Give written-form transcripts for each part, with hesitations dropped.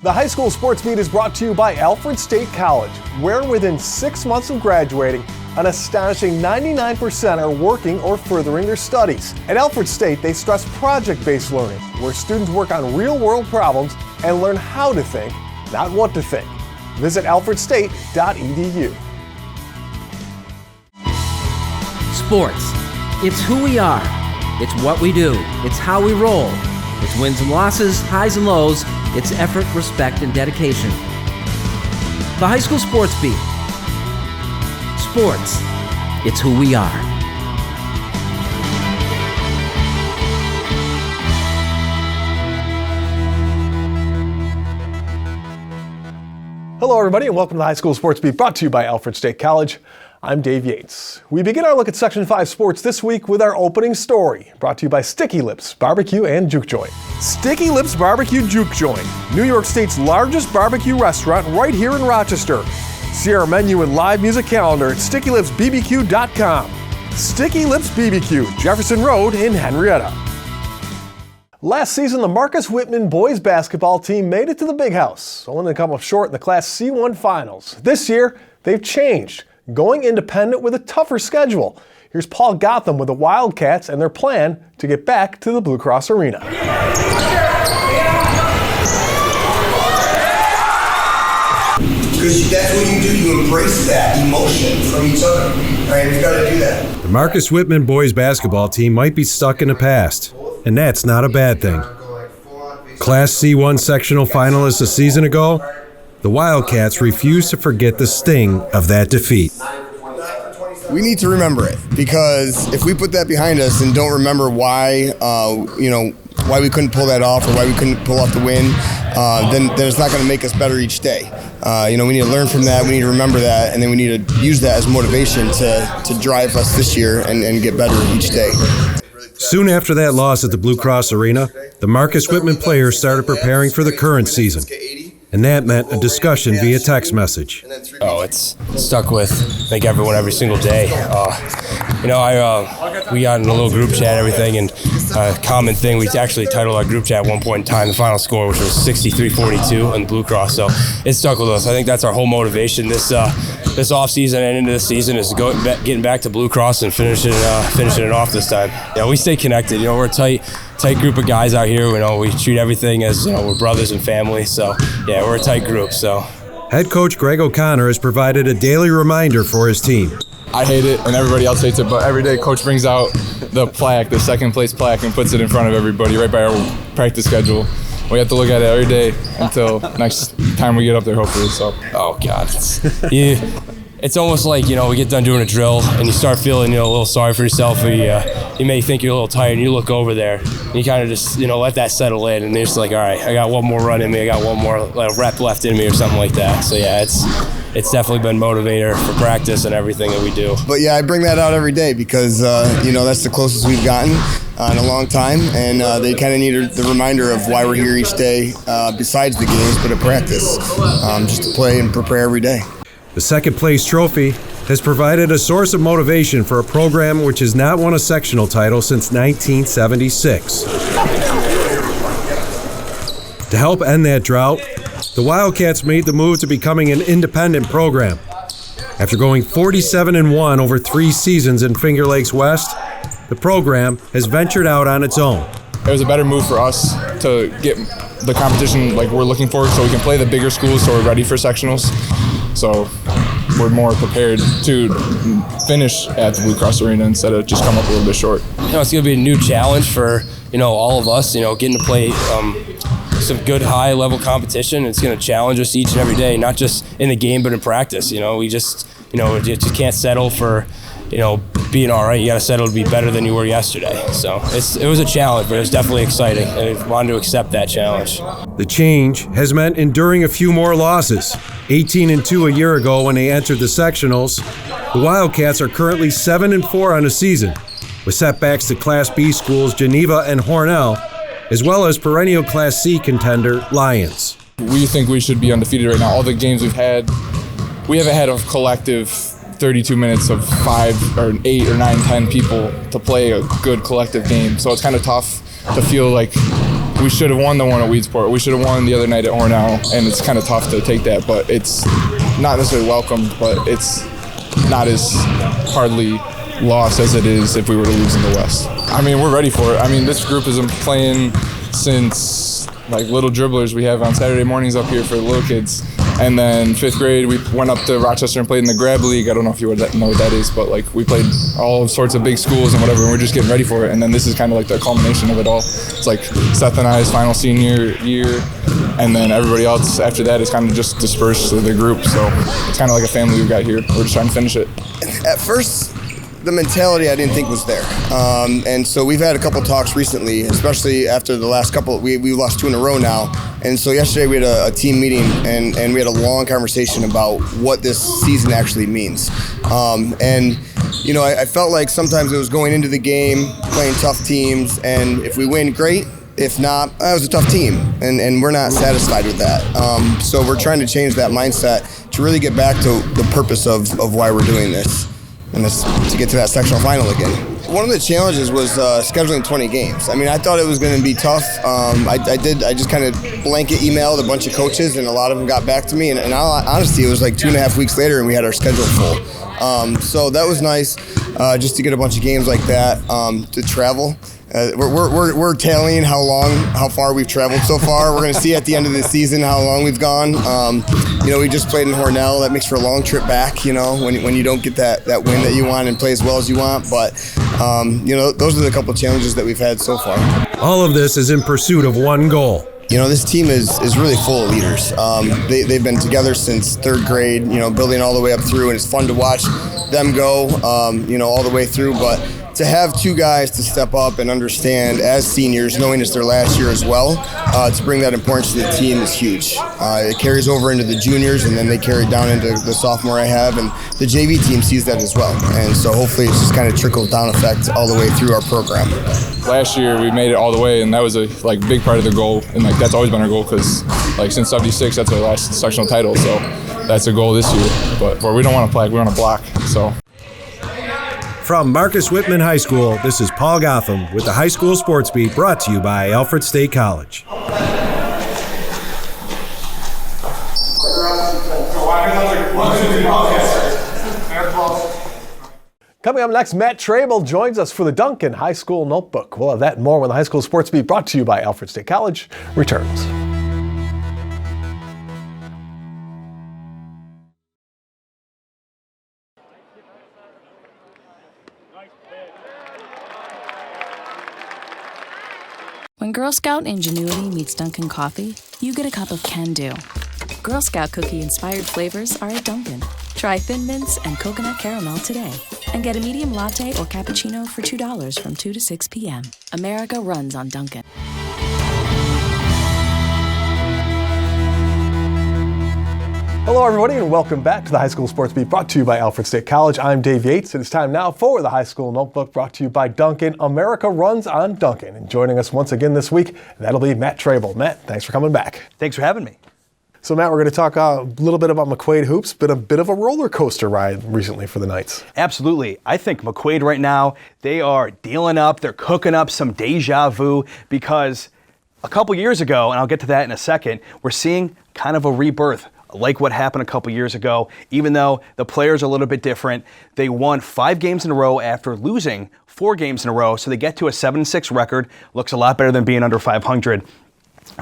The High School Sports Beat is brought to you by Alfred State College, where within 6 months of graduating, an astonishing 99% are working or furthering their studies. At Alfred State, they stress project-based learning, where students work on real-world problems and learn how to think, not what to think. Visit alfredstate.edu. Sports. It's who we are. It's what we do. It's how we roll. It's wins and losses, highs and lows. It's effort, respect, and dedication. The High School Sports Beat. Sports. It's who we are. Hello, everybody, and welcome to the High School Sports Beat, brought to you by Alfred State College. I'm Dave Yates. We begin our look at Section 5 sports this week with our opening story, brought to you by Sticky Lips Barbecue and Juke Joint. Sticky Lips Barbecue Juke Joint, New York State's largest barbecue restaurant right here in Rochester. See our menu and live music calendar at StickyLipsBBQ.com. Sticky Lips BBQ, Jefferson Road in Henrietta. Last season, the Marcus Whitman Boys Basketball team made it to the Big House, only to come up short in the Class C1 finals. This year, they've changed, going independent with a tougher schedule. Here's Paul Gotham with the Wildcats and their plan to get back to the Blue Cross Arena. Because that's what you do. You embrace that emotion from each other. Right? We've got to do that. The Marcus Whitman Boys Basketball team might be stuck in the past, and that's not a bad thing. Class C1 sectional finalists a season ago, the Wildcats refused to forget the sting of that defeat. We need to remember it, because if we put that behind us and don't remember why, why we couldn't pull that off or why we couldn't pull off the win, then it's not going to make us better each day. We need to learn from that. We need to remember that, and then we need to use that as motivation to drive us this year and get better each day. Soon after that loss at the Blue Cross Arena, the Marcus Whitman players started preparing for the current season. And that meant a discussion via text message. It's stuck with, I think, everyone every single day. We got in a little group chat and everything, and a common thing, we actually titled our group chat at one point in time, the final score, which was 63-42 on the Blue Cross. So it stuck with us. I think that's our whole motivation this offseason and into this season is getting back to Blue Cross and finishing it off this time. Yeah, we stay connected. We're a tight group of guys out here. We treat everything as we're brothers and family. So yeah, we're a tight group. So head coach Greg O'Connor has provided a daily reminder for his team. I hate it and everybody else hates it, but every day coach brings out the plaque, the second place plaque, and puts it in front of everybody right by our practice schedule. We have to look at it every day until next time we get up there, hopefully. So. Oh God, it's almost like we get done doing a drill and you start feeling a little sorry for yourself, or you may think you're a little tired, and you look over there and you kind of just let that settle in, and you're just like, all right, I got one more run in me, I got one more rep left in me, or something like that. So yeah, it's definitely been motivator for practice and everything that we do. But yeah, I bring that out every day because that's the closest we've gotten in a long time, and they kind of need the reminder of why we're here each day, besides the games, but at practice, just to play and prepare every day. The second place trophy has provided a source of motivation for a program which has not won a sectional title since 1976. To help end that drought, the Wildcats made the move to becoming an independent program. After going 47-1 over 3 seasons in Finger Lakes West, the program has ventured out on its own. It was a better move for us to get the competition like we're looking for, so we can play the bigger schools, so we're ready for sectionals. So we're more prepared to finish at the Blue Cross Arena instead of just come up a little bit short. It's going to be a new challenge for all of us. Getting to play some good high-level competition. It's going to challenge us each and every day, not just in the game but in practice. We just just can't settle for being all right. You got to settle to be better than you were yesterday. So it was a challenge, but it was definitely exciting, and I wanted to accept that challenge. The change has meant enduring a few more losses. 18-2 a year ago when they entered the sectionals, the Wildcats are currently 7-4 on the season, with setbacks to Class B schools Geneva and Hornell, as well as perennial Class C contender Lions. We think we should be undefeated right now. All the games we've had, we haven't had a collective 32 minutes of 5 or 8 or 9, 10 people to play a good collective game. So it's kind of tough to feel like we should have won the one at Weedsport. We should have won the other night at Ornell, and it's kind of tough to take that, but it's not necessarily welcomed, but it's not as hardly lost as it is if we were to lose in the West. I mean, we're ready for it. I mean, this group has been playing since like little dribblers we have on Saturday mornings up here for the little kids. And then 5th grade, we went up to Rochester and played in the Grab League. I don't know if you know what that is, but like we played all sorts of big schools and whatever, and we're just getting ready for it. And then this is kind of like the culmination of it all. It's like Seth and I's final senior year, and then everybody else after that is kind of just dispersed to the group. So it's kind of like a family we've got here. We're just trying to finish it. At first, the mentality I didn't think was there. And so we've had a couple talks recently, especially after the last couple, we lost 2 in a row now. And so yesterday we had a team meeting and we had a long conversation about what this season actually means. And, you know, I felt like sometimes it was going into the game, playing tough teams, and if we win, great. If not, that was a tough team, and we're not satisfied with that. So we're trying to change that mindset to really get back to the purpose of why we're doing this. And this, to get to that sectional final again. One of the challenges was scheduling 20 games. I mean, I thought it was going to be tough. I just kind of blanket emailed a bunch of coaches, and a lot of them got back to me. And honestly, it was like 2.5 weeks later, and we had our schedule full. So that was nice, just to get a bunch of games like that, to travel. We're tallying how far we've traveled so far. We're going to see at the end of the season how long we've gone. You know, we just played in Hornell. That makes for a long trip back, you know, when you don't get that win that you want and play as well as you want. But, you know, those are the couple of challenges that we've had so far. All of this is in pursuit of one goal. You know, this team is really full of leaders. They've been together since 3rd grade, you know, building all the way up through, and it's fun to watch them go, you know, all the way through. But to have 2 guys to step up and understand as seniors, knowing it's their last year as well, to bring that importance to the team is huge. It carries over into the juniors, and then they carry it down into the sophomore I have, and the JV team sees that as well. And so hopefully it's just kind of trickles down effect all the way through our program. Last year we made it all the way, and that was a big part of the goal, and like that's always been our goal because like since '76 that's our last sectional title, so that's a goal this year. But we don't want to flag, we want to block. So. From Marcus Whitman High School, this is Paul Gotham with the High School Sports Beat, brought to you by Alfred State College. Coming up next, Matt Trabold joins us for the Dunkin High School Notebook. We'll have that and more when the High School Sports Beat, brought to you by Alfred State College, returns. When Girl Scout ingenuity meets Dunkin' coffee, you get a cup of can-do. Girl Scout cookie-inspired flavors are at Dunkin'. Try Thin Mints and Coconut Caramel today. And get a medium latte or cappuccino for $2 from 2 to 6 p.m. America runs on Dunkin'. Hello everybody and welcome back to the High School Sports Beat, brought to you by Alfred State College. I'm Dave Yates. It is time now for the High School Notebook, brought to you by Dunkin. America runs on Dunkin. And joining us once again this week, that'll be Matt Trabold. Matt, thanks for coming back. Thanks for having me. So Matt, we're going to talk a little bit about McQuaid hoops. Been a bit of a roller coaster ride recently for the Knights. Absolutely. I think McQuaid right now, they are dealing up, they're cooking up some deja vu, because a couple years ago, and I'll get to that in a second, we're seeing kind of a rebirth. Like what happened a couple years ago, even though the players are a little bit different. They won 5 games in a row after losing 4 games in a row, so they get to a 7-6 record. Looks a lot better than being under 500.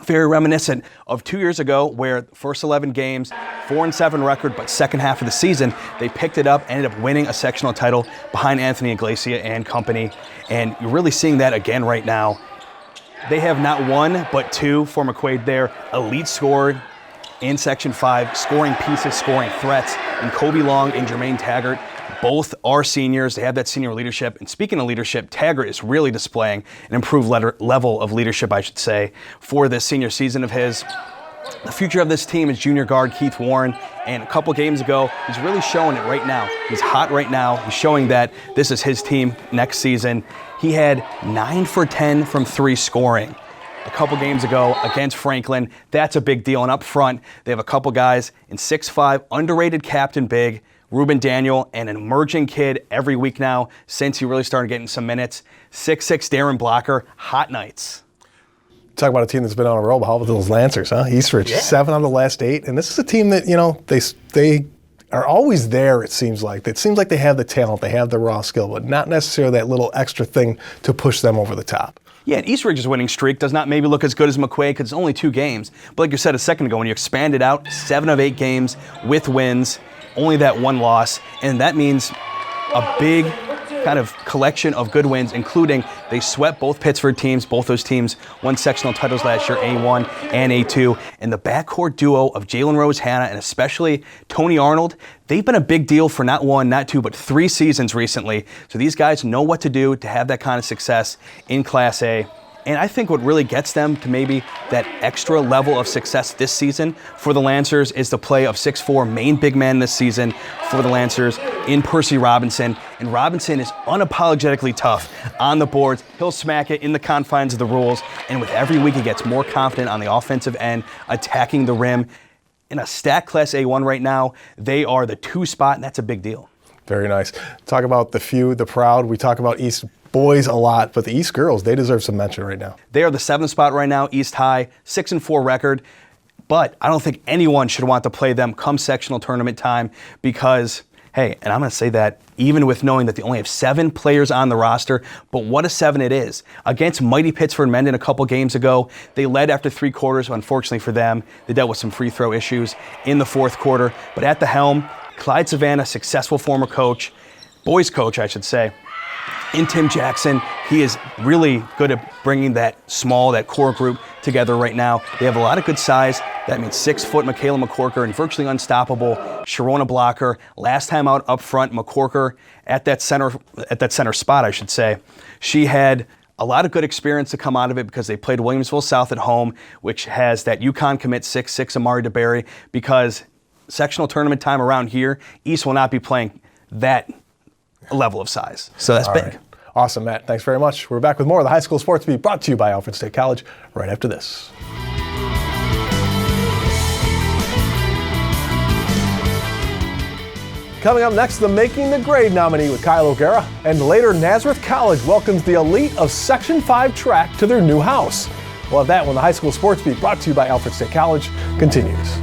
Very reminiscent of 2 years ago, where first 11 games, 4-7 record, but second half of the season, they picked it up, ended up winning a sectional title behind Anthony Iglesia and company. And you're really seeing that again right now. They have not one, but 2 for McQuaid there. Elite scorer in Section 5, scoring pieces, scoring threats, and Kobe Long and Jermaine Taggart. Both are seniors. They have that senior leadership. And speaking of leadership, Taggart is really displaying an improved level of leadership, I should say, for this senior season of his. The future of this team is junior guard Keith Warren, and a couple games ago, he's really showing it right now. He's hot right now. He's showing that this is his team next season. He had 9 for 10 from 3 scoring a couple games ago against Franklin. That's a big deal. And up front, they have a couple guys in 6'5", underrated captain big, Ruben Daniel, and an emerging kid every week now since he really started getting some minutes, 6'6" Darren Blocker. Hot nights. talk about a team that's been on a roll, but how about those Lancers, huh? Eastridge, 7 out of the last 8. And this is a team that, they are always there, it seems like. It seems like they have the talent, they have the raw skill, but not necessarily that little extra thing to push them over the top. Yeah, and Eastridge's winning streak does not maybe look as good as McQuaid because it's only 2 games. But like you said a second ago, when you expand it out, 7 of 8 games with wins, only that 1 loss, and that means a big kind of collection of good wins, including they swept both Pittsford teams. Both those teams won sectional titles last year, A1 and A2. And the backcourt duo of Jalen Rose Hanna and especially Tony Arnold, they've been a big deal for not 1, not 2, but 3 seasons recently. So these guys know what to do to have that kind of success in Class A. And I think what really gets them to maybe that extra level of success this season for the Lancers is the play of 6'4", main big man this season for the Lancers in Percy Robinson. And Robinson is unapologetically tough on the boards. He'll smack it in the confines of the rules. And with every week, he gets more confident on the offensive end, attacking the rim. In a stacked Class A1 right now, they are the 2 spot, and that's a big deal. Very nice. Talk about the few, the proud. We talk about East boys a lot, but the East girls, they deserve some mention right now. They are the 7th spot right now, East High, 6-4 record. But I don't think anyone should want to play them come sectional tournament time because, hey, and I'm going to say that even with knowing that they only have 7 players on the roster, but what a 7 it is. Against mighty Pittsford Mendon a couple games ago, they led after 3 quarters. Unfortunately for them, they dealt with some free throw issues in the 4th quarter. But at the helm, Clyde Savannah, successful former coach, boys coach, I should say, in Tim Jackson. He is really good at bringing that core group together right now. They have a lot of good size. That means 6-foot Michaela McCorker and virtually unstoppable Sharona Blocker. Last time out up front, McCorker at that center spot, I should say. She had a lot of good experience to come out of it because they played Williamsville South at home, which has that UConn commit 6'6" Amari DeBerry, because sectional tournament time around here, East will not be playing that level of size. So that's big. Right. Awesome, Matt. Thanks very much. We're back with more of the High School Sports Beat, brought to you by Alfred State College, right after this. Coming up next, the Making the Grade nominee with Kyle O'Gara, and later Nazareth College welcomes the elite of Section 5 track to their new house. We'll have that when the High School Sports Beat, brought to you by Alfred State College, continues.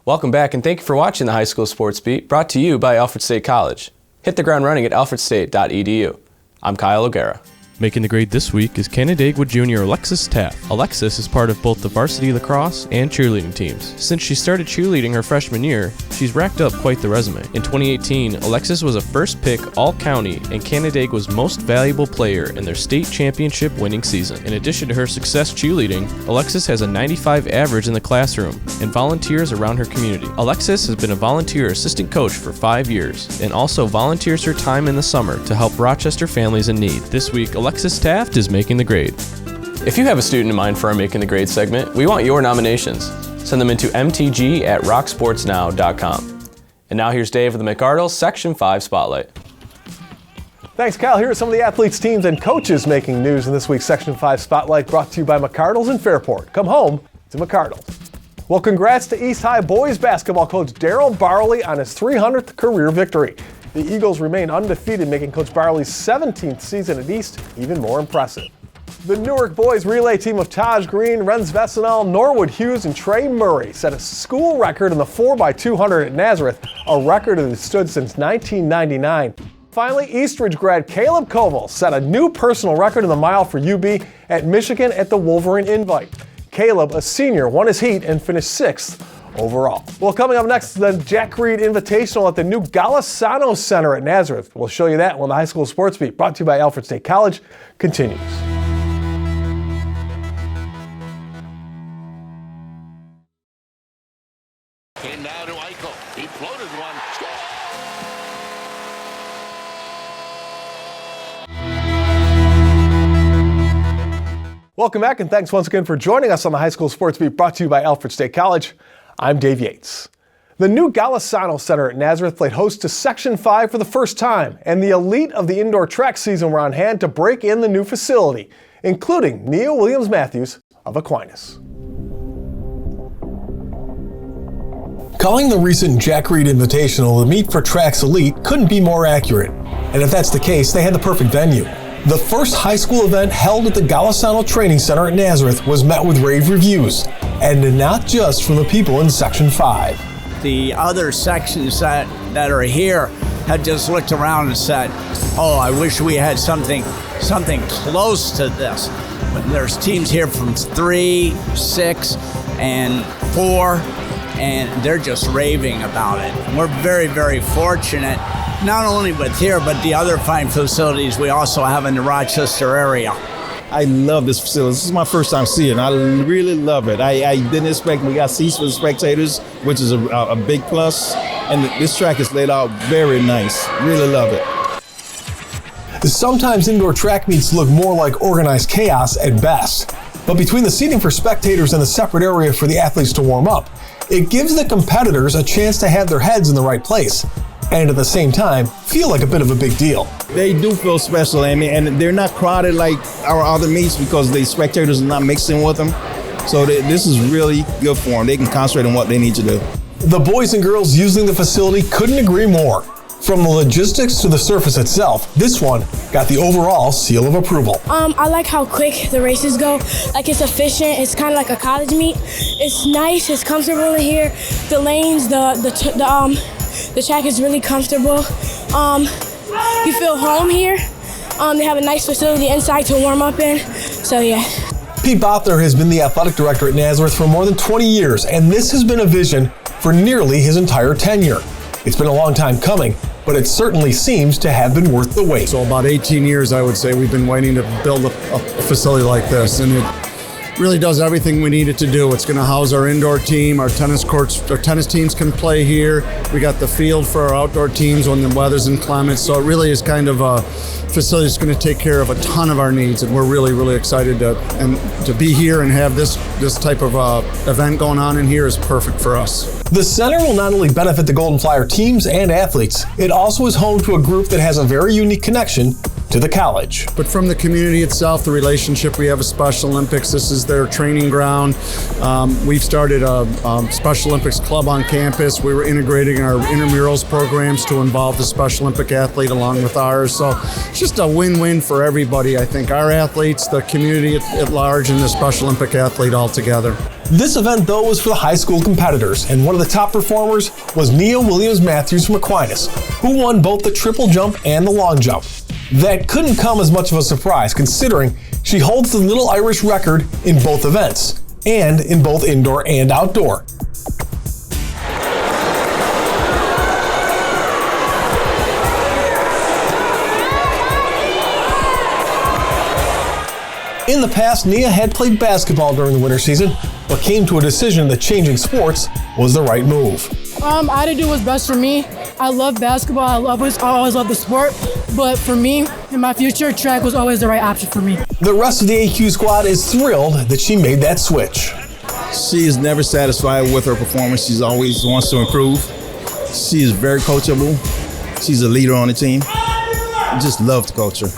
Welcome back and thank you for watching the High School Sports Beat, brought to you by Alfred State College. Hit the ground running at alfredstate.edu. I'm Kyle O'Gara. Making the grade this week is Canandaigua Junior Alexis Taft. Alexis is part of both the varsity lacrosse and cheerleading teams. Since she started cheerleading her freshman year, she's racked up quite the resume. In 2018, Alexis was a first pick All-County and Canandaigua's most valuable player in their state championship winning season. In addition to her success cheerleading, Alexis has a 95 average in the classroom and volunteers around her community. Alexis has been a volunteer assistant coach for 5 years and also volunteers her time in the summer to help Rochester families in need. This week, Alexis Taft is making the grade. If you have a student in mind for our Making the Grade segment, we want your nominations. Send them into mtg@rocksportsnow.com. And now here's Dave with the McArdle Section 5 Spotlight. Thanks, Kyle. Here are some of the athletes, teams, and coaches making news in this week's Section 5 Spotlight, brought to you by McArdle's in Fairport. Come home to McArdle. Well, congrats to East High boys basketball coach Daryl Barley on his 300th career victory. The Eagles remain undefeated, making Coach Barley's 17th season at East even more impressive. The Newark boys relay team of Taj Green, Renz Vessenal, Norwood Hughes, and Trey Murray set a school record in the 4x200 at Nazareth, a record that has stood since 1999. Finally, Eastridge grad Caleb Koval set a new personal record in the mile for UB at Michigan at the Wolverine Invite. Caleb, a senior, won his heat and finished 6th overall. Well, coming up next, the Jack Reed Invitational at the new Golisano Center at Nazareth. We'll show you that when the High School Sports Beat, brought to you by Alfred State College, continues. And now to Eichel. He floated one. Welcome back, and thanks once again for joining us on the High School Sports Beat, brought to you by Alfred State College. I'm Dave Yates. The new Golisano Center at Nazareth played host to Section 5 for the first time, and the elite of the indoor track season were on hand to break in the new facility, including Williams-Mathews of Aquinas. Calling the recent Jack Reed Invitational the Meet for Track's Elite couldn't be more accurate. And if that's the case, they had the perfect venue. The first high school event held at the Golisano Training Center at Nazareth was met with rave reviews, and not just from the people in Section 5. The other sections that are here had just looked around and said, oh, I wish we had something close to this. But there's teams here from 3, 6, and 4, and they're just raving about it. And we're very, very fortunate, not only with here, but the other fine facilities we also have in the Rochester area. I love this facility. This is my first time seeing it. I really love it. I didn't expect we got seats for the spectators, which is a big plus. And this track is laid out very nice. Really love it. Sometimes indoor track meets look more like organized chaos at best. But between the seating for spectators and the separate area for the athletes to warm up, it gives the competitors a chance to have their heads in the right place, and at the same time, feel like a bit of a big deal. They do feel special, Amy, and they're not crowded like our other meets because the spectators are not mixing with them. So this is really good for them. They can concentrate on what they need to do. The boys and girls using the facility couldn't agree more. From the logistics to the surface itself, this one got the overall seal of approval. I like how quick the races go. Like, it's efficient. It's kind of like a college meet. It's nice. It's comfortable in here. The lanes, the track is really comfortable. You feel home here. They have a nice facility inside to warm up in. So yeah. Pete Bothner has been the athletic director at Nazareth for more than 20 years, and this has been a vision for nearly his entire tenure. It's been a long time coming, but it certainly seems to have been worth the wait. So about 18 years, I would say, we've been waiting to build a facility like this, and it really does everything we need it to do. It's going to house our indoor team, our tennis courts, our tennis teams can play here. We got the field for our outdoor teams when the weather's inclement, so it really is kind of a facility that's going to take care of a ton of our needs, and we're really, really excited to be here and have this type of event going on in here is perfect for us. The center will not only benefit the Golden Flyer teams and athletes, it also is home to a group that has a very unique connection to the college. But from the community itself, the relationship, we have a Special Olympics. This is their training ground. We've started a Special Olympics club on campus. We were integrating our intramurals programs to involve the Special Olympic athlete along with ours. So it's just a win-win for everybody, I think. Our athletes, the community at large, and the Special Olympic athlete all together. This event, though, was for the high school competitors, and one of the top performers was Nia Williams-Mathews from Aquinas, who won both the triple jump and the long jump. That couldn't come as much of a surprise, considering she holds the Little Irish record in both events, and in both indoor and outdoor. In the past, Nia had played basketball during the winter season, but came to a decision that changing sports was the right move. I had to do what's best for me. I love basketball. I always love the sport. But for me, in my future, track was always the right option for me. The rest of the AQ squad is thrilled that she made that switch. She is never satisfied with her performance. She always wants to improve. She is very coachable. She's a leader on the team. I just love to coach her.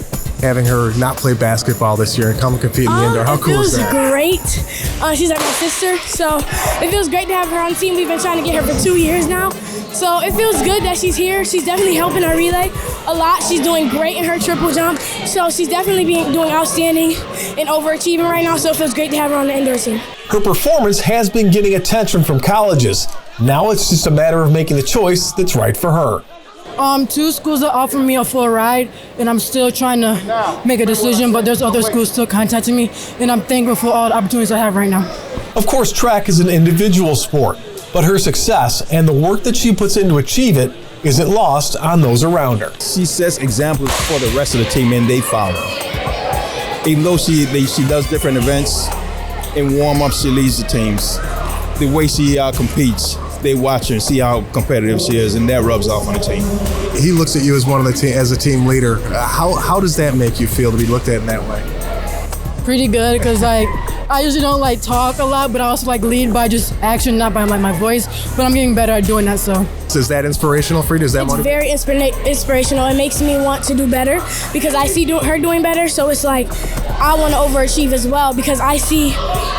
Having her not play basketball this year and come compete in the indoor, how cool is that? It feels great. She's like my sister, so it feels great to have her on the team. We've been trying to get her for 2 years now, so it feels good that she's here. She's definitely helping our relay a lot. She's doing great in her triple jump, so she's definitely doing outstanding and overachieving right now, so it feels great to have her on the indoor team. Her performance has been getting attention from colleges. Now it's just a matter of making the choice that's right for her. 2 schools that offer me a full ride, and I'm still trying to make a decision, but there's other schools still contacting me, and I'm thankful for all the opportunities I have right now. Of course, track is an individual sport, but her success and the work that she puts in to achieve it isn't lost on those around her. She sets examples for the rest of the team, and they follow. Even though she does different events, in warm-up she leads the teams. The way she competes, they watch her and see how competitive she is, and that rubs off on the team. He looks at you as one of the team, as a team leader. How does that make you feel to be looked at in that way? Pretty good, because I I usually don't like talk a lot, but I also like lead by just action, not by like my voice. But I'm getting better at doing that. So is that inspirational for you? Does that it's very inspirational. It makes me want to do better because I see her doing better. So it's like I want to overachieve as well because I see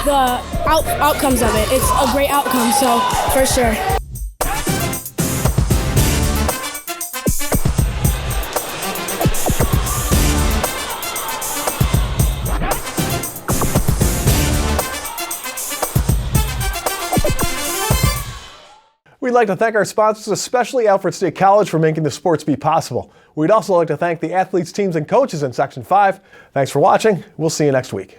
the outcomes of it. It's a great outcome. So for sure. We'd like to thank our sponsors, especially Alfred State College, for making the Sports Beat possible. We'd also like to thank the athletes, teams, and coaches in Section 5. Thanks for watching. We'll see you next week.